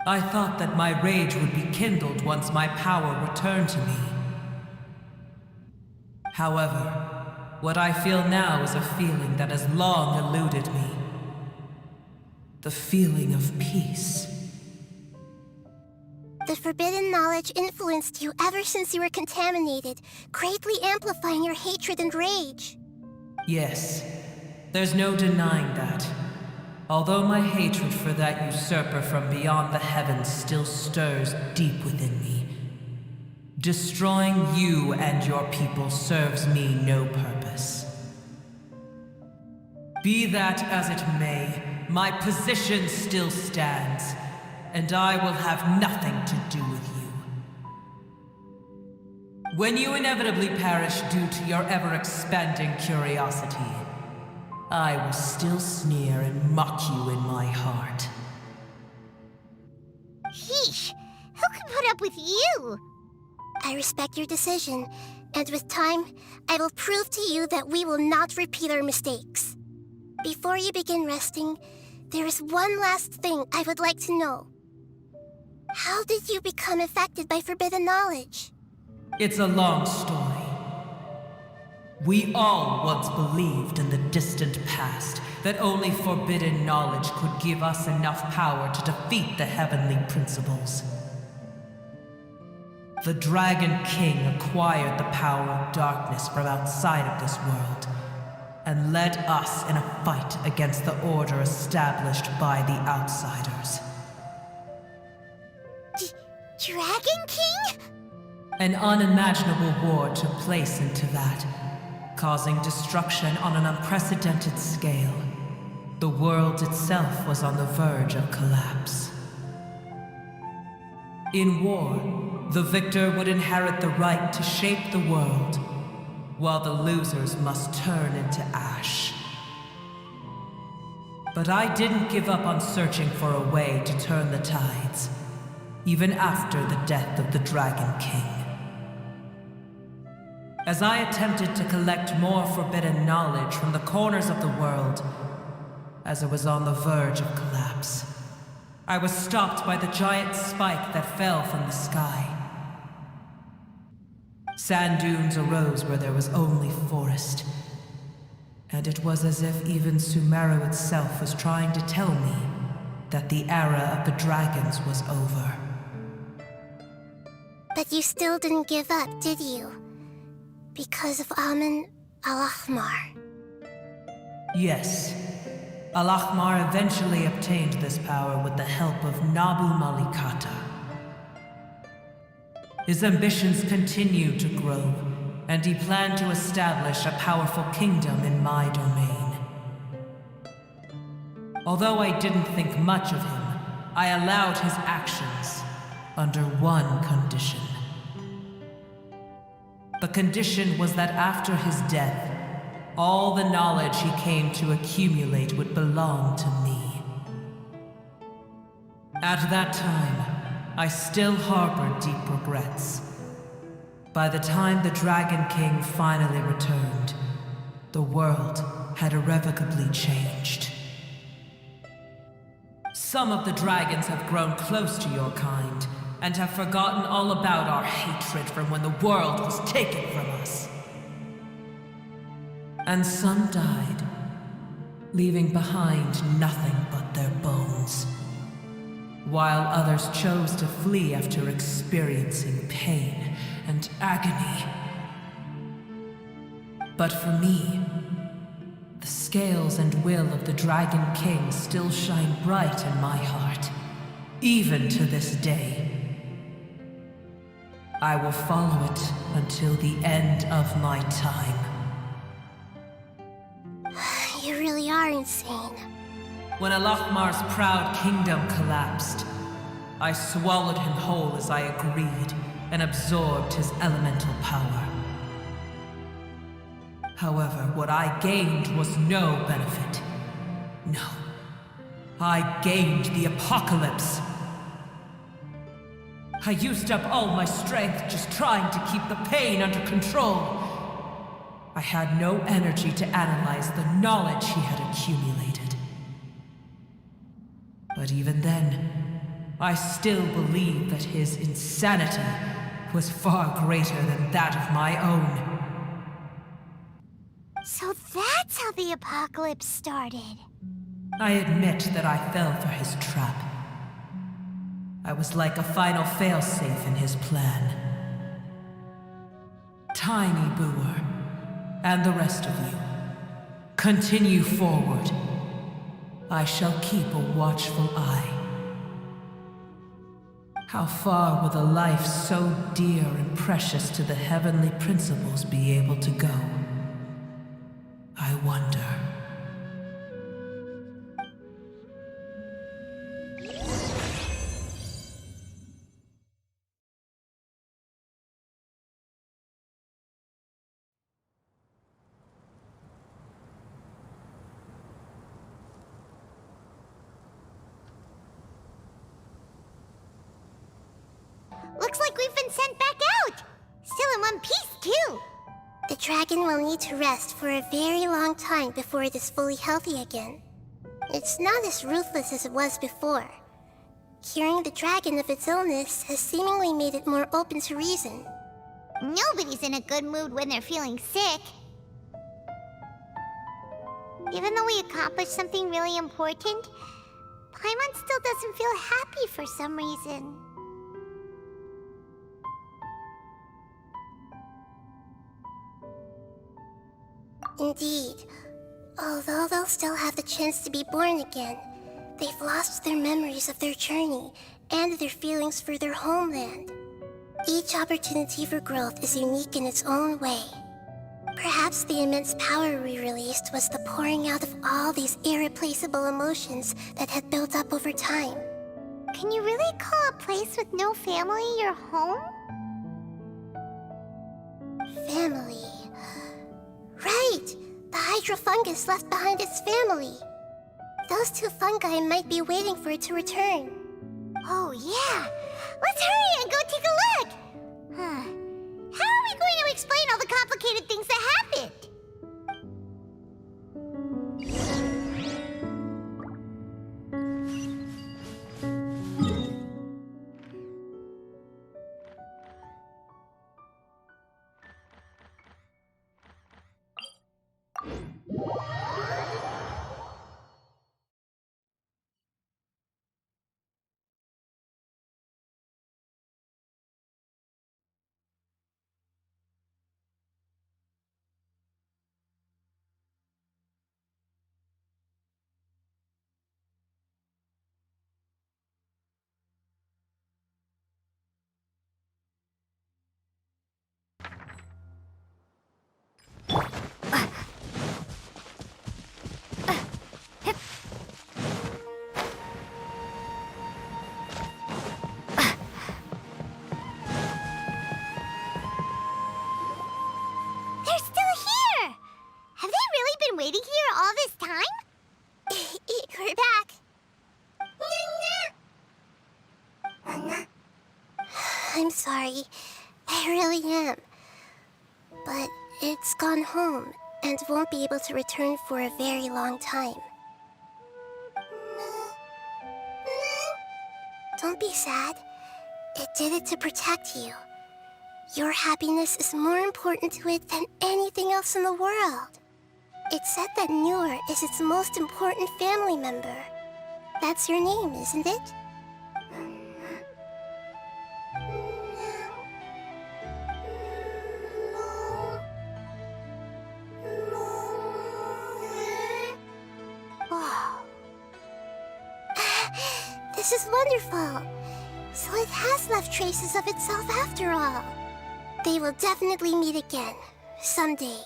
I thought that my rage would be kindled once my power returned to me. However, what I feel now is a feeling that has long eluded me. The feeling of peace. The forbidden knowledge influenced you ever since you were contaminated, greatly amplifying your hatred and rage. Yes, there's no denying that. Although my hatred for that usurper from beyond the heavens still stirs deep within me, destroying you and your people serves me no purpose. Be that as it may, my position still stands, and I will have nothing to do with you. When you inevitably perish due to your ever-expanding curiosity, I will still sneer and mock you in my heart. Heesh! Who can put up with you? I respect your decision, and with time, I will prove to you that we will not repeat our mistakes. Before you begin resting, there is one last thing I would like to know. How did you become affected by forbidden knowledge? It's a long story. We all once believed in the distant past that only forbidden knowledge could give us enough power to defeat the heavenly principles. The Dragon King acquired the power of darkness from outside of this world and led us in a fight against the order established by the outsiders. Dragon King? An unimaginable war took place into that, causing destruction on an unprecedented scale. The world itself was on the verge of collapse. In war, the victor would inherit the right to shape the world, while the losers must turn into ash. But I didn't give up on searching for a way to turn the tides, even after the death of the Dragon King. As I attempted to collect more forbidden knowledge from the corners of the world, as it was on the verge of collapse, I was stopped by the giant spike that fell from the sky. Sand dunes arose where there was only forest, and it was as if even Sumeru itself was trying to tell me that the era of the dragons was over. But you still didn't give up, did you? Because of Amun Al-Ahmar. Yes. Al-Ahmar eventually obtained this power with the help of Nabu Malikata. His ambitions continued to grow, and he planned to establish a powerful kingdom in my domain. Although I didn't think much of him, I allowed his actions under one condition. The condition was that after his death, all the knowledge he came to accumulate would belong to me. At that time, I still harbored deep regrets. By the time the Dragon King finally returned, the world had irrevocably changed. Some of the dragons have grown close to your kind, and have forgotten all about our hatred from when the world was taken from us. And some died, leaving behind nothing but their bones, while others chose to flee after experiencing pain and agony. But for me, the scales and will of the Dragon King still shine bright in my heart, even to this day. I will follow it until the end of my time. You really are insane. When Al-Ahmar's proud kingdom collapsed, I swallowed him whole as I agreed and absorbed his elemental power. However, what I gained was no benefit. No. I gained the apocalypse. I used up all my strength just trying to keep the pain under control. I had no energy to analyze the knowledge he had accumulated. But even then, I still believe that his insanity was far greater than that of my own. So that's how the apocalypse started. I admit that I fell for his trap. I was like a final failsafe in his plan. Tiny Booer, and the rest of you, continue forward. I shall keep a watchful eye. How far will a life so dear and precious to the heavenly principles be able to go? I wonder. Looks like we've been sent back out! Still in one piece, too! The dragon will need to rest for a very long time before it is fully healthy again. It's not as ruthless as it was before. Curing the dragon of its illness has seemingly made it more open to reason. Nobody's in a good mood when they're feeling sick. Even though we accomplished something really important, Paimon still doesn't feel happy for some reason. Indeed. Although they'll still have the chance to be born again, they've lost their memories of their journey and their feelings for their homeland. Each opportunity for growth is unique in its own way. Perhaps the immense power we released was the pouring out of all these irreplaceable emotions that had built up over time. Can you really call a place with no family your home? Family... Right! The Hydra fungus left behind its family. Those two fungi might be waiting for it to return. Oh, yeah! Let's hurry and go take a look! How are we going to explain all the complicated things that happened? Waiting here all this time? We're back. I'm sorry. I really am. But it's gone home and won't be able to return for a very long time. Don't be sad. It did it to protect you. Your happiness is more important to it than anything else in the world. It's said that Newer is its most important family member. That's your name, isn't it? Wow. This is wonderful. So it has left traces of itself after all. They will definitely meet again, someday.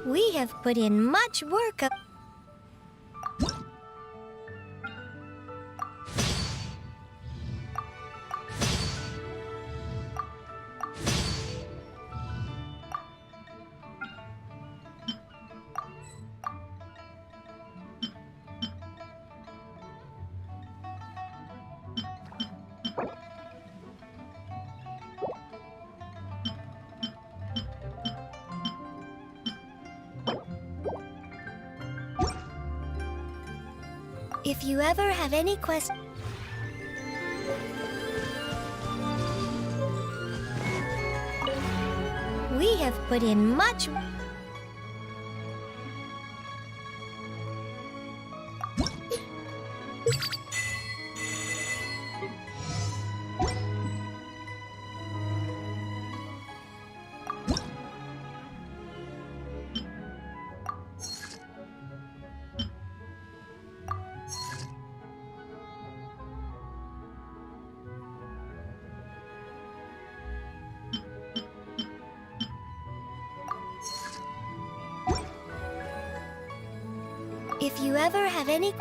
We have put in much work. If you ever have any questions, we have put in much. If you ever have any